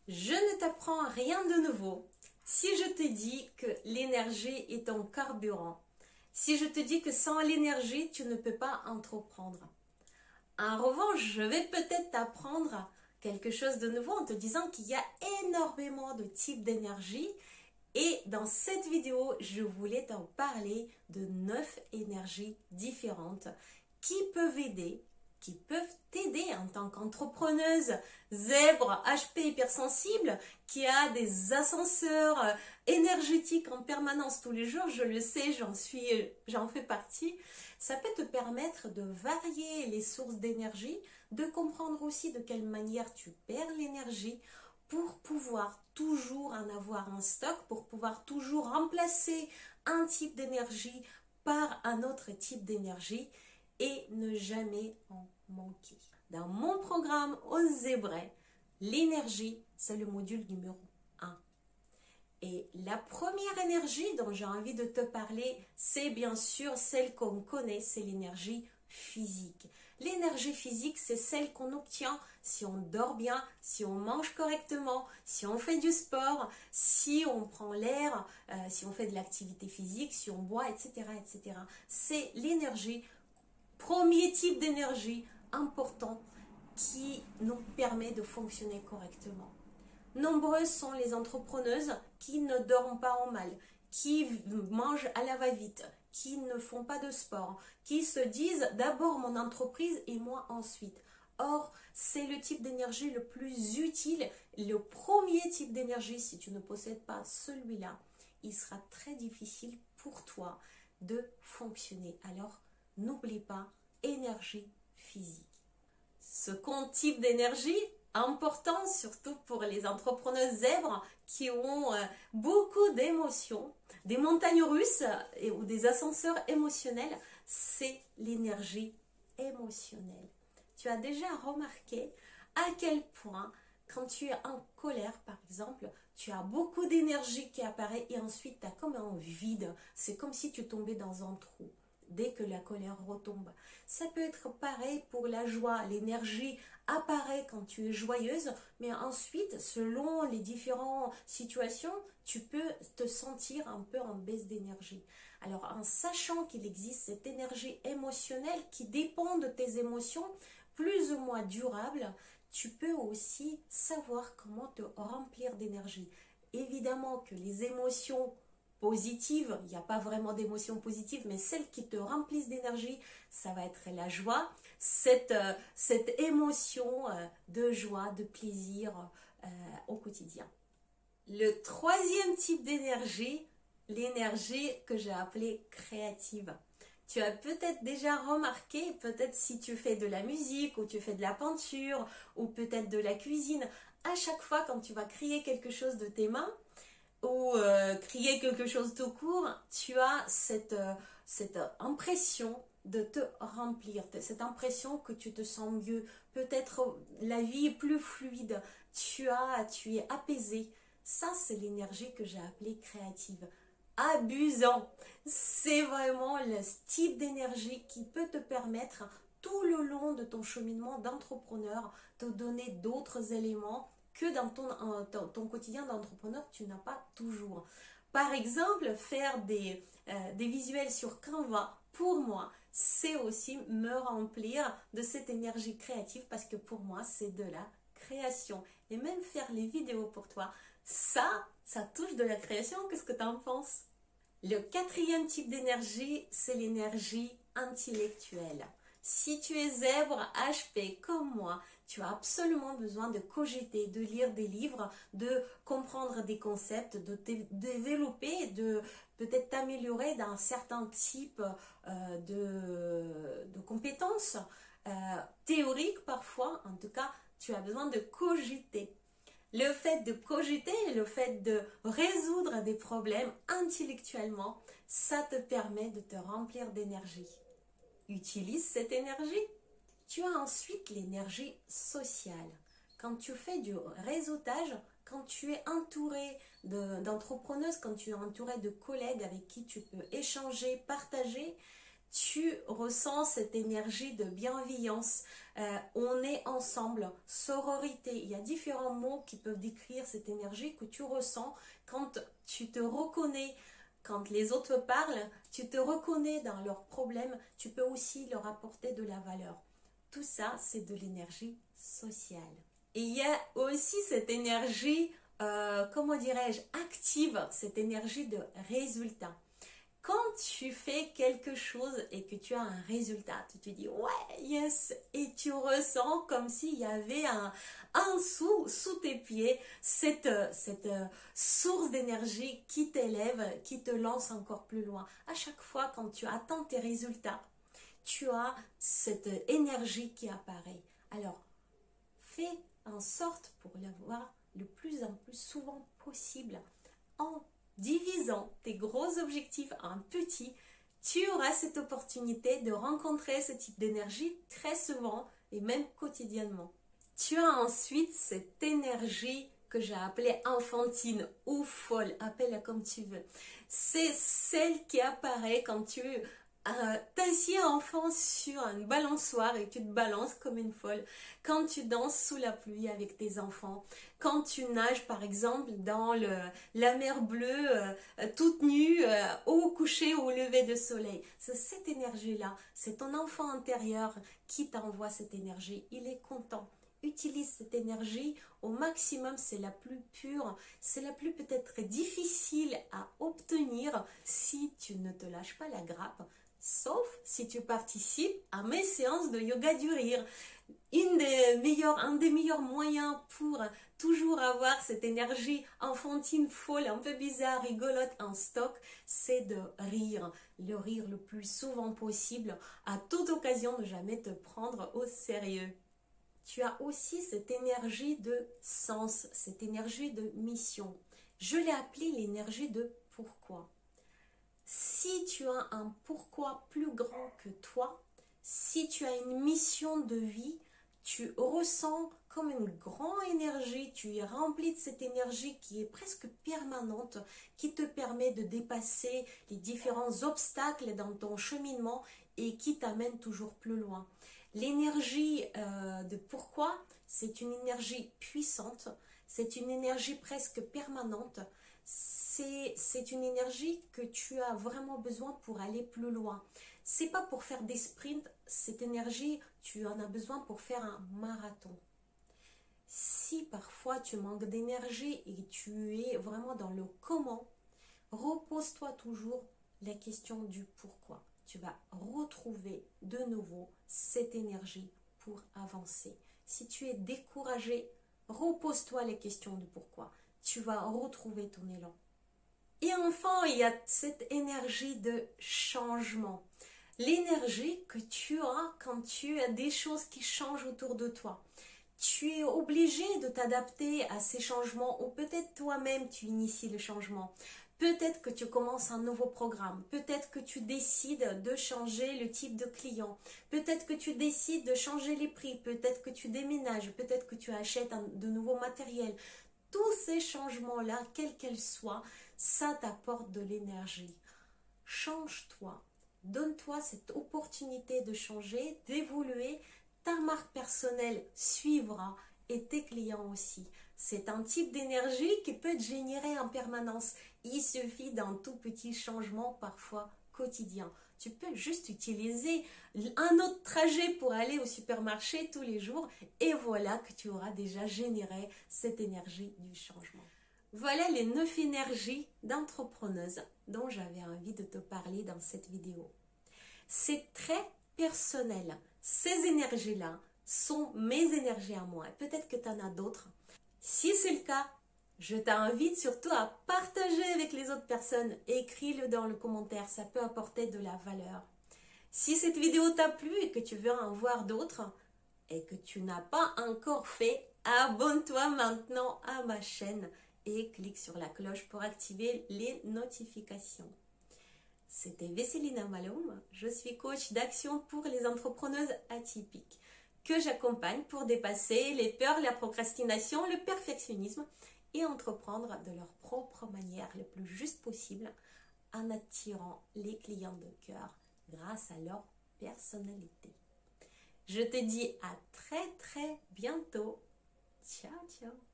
Je ne t'apprends rien de nouveau si je te dis que l'énergie est ton carburant, si je te dis que sans l'énergie, tu ne peux pas entreprendre. En revanche, je vais peut-être t'apprendre quelque chose de nouveau en te disant qu'il y a énormément de types d'énergie et dans cette vidéo, je voulais t'en parler de 9 énergies différentes qui peuvent t'aider en tant qu'entrepreneuse, zèbre, HP hypersensible, qui a des ascenseurs énergétiques en permanence tous les jours, je le sais, j'en fais partie. Ça peut te permettre de varier les sources d'énergie, de comprendre aussi de quelle manière tu perds l'énergie, pour pouvoir toujours en avoir en stock, pour pouvoir toujours remplacer un type d'énergie par un autre type d'énergie et ne jamais en manquer. Dans mon programme Osebray, l'énergie, c'est le module numéro 1. Et la première énergie dont j'ai envie de te parler, c'est bien sûr celle qu'on connaît, c'est l'énergie physique. L'énergie physique, c'est celle qu'on obtient si on dort bien, si on mange correctement, si on fait du sport, si on prend l'air, si on fait de l'activité physique, si on boit, etc., etc. C'est l'énergie, premier type d'énergie important qui nous permet de fonctionner correctement. Nombreuses sont les entrepreneuses qui ne dorment pas en mal, qui mangent à la va-vite, qui ne font pas de sport, qui se disent d'abord mon entreprise et moi ensuite. Or, c'est le type d'énergie le plus utile, le premier type d'énergie. Si tu ne possèdes pas celui-là, il sera très difficile pour toi de fonctionner. Alors, n'oublie pas, énergie physique. Second type d'énergie, important surtout pour les entrepreneuses zèbres qui ont beaucoup d'émotions, des montagnes russes ou des ascenseurs émotionnels, c'est l'énergie émotionnelle. Tu as déjà remarqué à quel point quand tu es en colère par exemple, tu as beaucoup d'énergie qui apparaît et ensuite tu as comme un vide, c'est comme si tu tombais dans un trou. Dès que la colère retombe. Ça peut être pareil pour la joie. L'énergie apparaît quand tu es joyeuse, mais ensuite, selon les différentes situations, tu peux te sentir un peu en baisse d'énergie. Alors, en sachant qu'il existe cette énergie émotionnelle qui dépend de tes émotions, plus ou moins durable, tu peux aussi savoir comment te remplir d'énergie. Évidemment que les émotions positive, il n'y a pas vraiment d'émotions positives, mais celles qui te remplissent d'énergie, ça va être la joie, cette émotion de joie, de plaisir au quotidien. Le troisième type d'énergie, l'énergie que j'ai appelée créative. Tu as peut-être déjà remarqué, peut-être si tu fais de la musique ou tu fais de la peinture ou peut-être de la cuisine, à chaque fois quand tu vas créer quelque chose de tes mains, ou créer quelque chose tout court, tu as cette impression de te remplir, cette impression que tu te sens mieux, peut-être la vie est plus fluide, tu es apaisé. Ça, c'est l'énergie que j'ai appelée créative. Abusant, c'est vraiment le type d'énergie qui peut te permettre tout le long de ton cheminement d'entrepreneur de donner d'autres éléments que dans ton quotidien d'entrepreneur, tu n'as pas toujours. Par exemple, faire des visuels sur Canva, pour moi, c'est aussi me remplir de cette énergie créative parce que pour moi, c'est de la création. Et même faire les vidéos pour toi, ça touche de la création. Qu'est-ce que tu en penses? Le quatrième type d'énergie, c'est l'énergie intellectuelle. Si tu es zèbre, HP comme moi, tu as absolument besoin de cogiter, de lire des livres, de comprendre des concepts, de développer, de peut-être t'améliorer dans certains types de compétences théoriques parfois. En tout cas, tu as besoin de cogiter. Le fait de cogiter, le fait de résoudre des problèmes intellectuellement, ça te permet de te remplir d'énergie. Utilise cette énergie. Tu as ensuite l'énergie sociale. Quand tu fais du réseautage, quand tu es entouré d'entrepreneuses, quand tu es entouré de collègues avec qui tu peux échanger, partager, tu ressens cette énergie de bienveillance. On est ensemble, sororité. Il y a différents mots qui peuvent décrire cette énergie que tu ressens quand tu te reconnais. Quand les autres parlent, tu te reconnais dans leurs problèmes. Tu peux aussi leur apporter de la valeur. Tout ça, c'est de l'énergie sociale. Et il y a aussi cette énergie, comment dirais-je, active, cette énergie de résultat. Quand tu fais quelque chose et que tu as un résultat, tu te dis ouais, yes, et tu ressens comme s'il y avait un sous tes pieds, cette source d'énergie qui t'élève, qui te lance encore plus loin. À chaque fois quand tu atteins tes résultats, tu as cette énergie qui apparaît. Alors, fais en sorte pour l'avoir le plus en plus souvent possible en divisant tes gros objectifs en petits. Tu auras cette opportunité de rencontrer ce type d'énergie très souvent et même quotidiennement. Tu as ensuite cette énergie que j'ai appelée enfantine ou folle, appelle-la comme tu veux. C'est celle qui apparaît quand tu t'assieds enfant sur une balançoire et tu te balances comme une folle. Quand tu danses sous la pluie avec tes enfants, quand tu nages par exemple dans la mer bleue, toute nue, au coucher ou au lever de soleil. C'est cette énergie-là, c'est ton enfant intérieur qui t'envoie cette énergie. Il est content. Utilise cette énergie au maximum, c'est la plus pure, c'est la plus peut-être difficile à obtenir si tu ne te lâches pas la grappe. Sauf si tu participes à mes séances de yoga du rire. Un des meilleurs moyens pour toujours avoir cette énergie enfantine, folle, un peu bizarre, rigolote en stock, c'est de rire. Le rire le plus souvent possible, à toute occasion, ne jamais te prendre au sérieux. Tu as aussi cette énergie de sens, cette énergie de mission. Je l'ai appelée l'énergie de pourquoi. Si tu as un pourquoi plus grand que toi, si tu as une mission de vie, tu ressens comme une grande énergie, tu es rempli de cette énergie qui est presque permanente, qui te permet de dépasser les différents obstacles dans ton cheminement et qui t'amène toujours plus loin. L'énergie de pourquoi, c'est une énergie puissante, c'est une énergie presque permanente. C'est une énergie que tu as vraiment besoin pour aller plus loin. C'est pas pour faire des sprints, cette énergie, tu en as besoin pour faire un marathon. Si parfois tu manques d'énergie et tu es vraiment dans le comment, repose-toi toujours la question du pourquoi. Tu vas retrouver de nouveau cette énergie pour avancer. Si tu es découragé, repose-toi les questions du pourquoi. Tu vas retrouver ton élan. Et enfin, il y a cette énergie de changement. L'énergie que tu as quand tu as des choses qui changent autour de toi. Tu es obligé de t'adapter à ces changements ou peut-être toi-même tu inities le changement. Peut-être que tu commences un nouveau programme, peut-être que tu décides de changer le type de client, peut-être que tu décides de changer les prix, peut-être que tu déménages, peut-être que tu achètes de nouveaux matériels. Tous ces changements-là, quels qu'ils soient, ça t'apporte de l'énergie. Change-toi, donne-toi cette opportunité de changer, d'évoluer. Ta marque personnelle suivra et tes clients aussi. C'est un type d'énergie qui peut être généré en permanence. Il suffit d'un tout petit changement parfois quotidien. Tu peux juste utiliser un autre trajet pour aller au supermarché tous les jours et voilà que tu auras déjà généré cette énergie du changement. Voilà les 9 énergies d'entrepreneuse dont j'avais envie de te parler dans cette vidéo. C'est très personnel. Ces énergies-là sont mes énergies à moi. Peut-être que tu en as d'autres. Si c'est le cas, je t'invite surtout à partager avec les autres personnes. Écris-le dans le commentaire, ça peut apporter de la valeur. Si cette vidéo t'a plu et que tu veux en voir d'autres et que tu n'as pas encore fait, abonne-toi maintenant à ma chaîne et clique sur la cloche pour activer les notifications. C'était Veselina Maloum, je suis coach d'action pour les entrepreneuses atypiques que j'accompagne pour dépasser les peurs, la procrastination, le perfectionnisme et entreprendre de leur propre manière le plus juste possible en attirant les clients de cœur grâce à leur personnalité. Je te dis à très très bientôt. Ciao, ciao.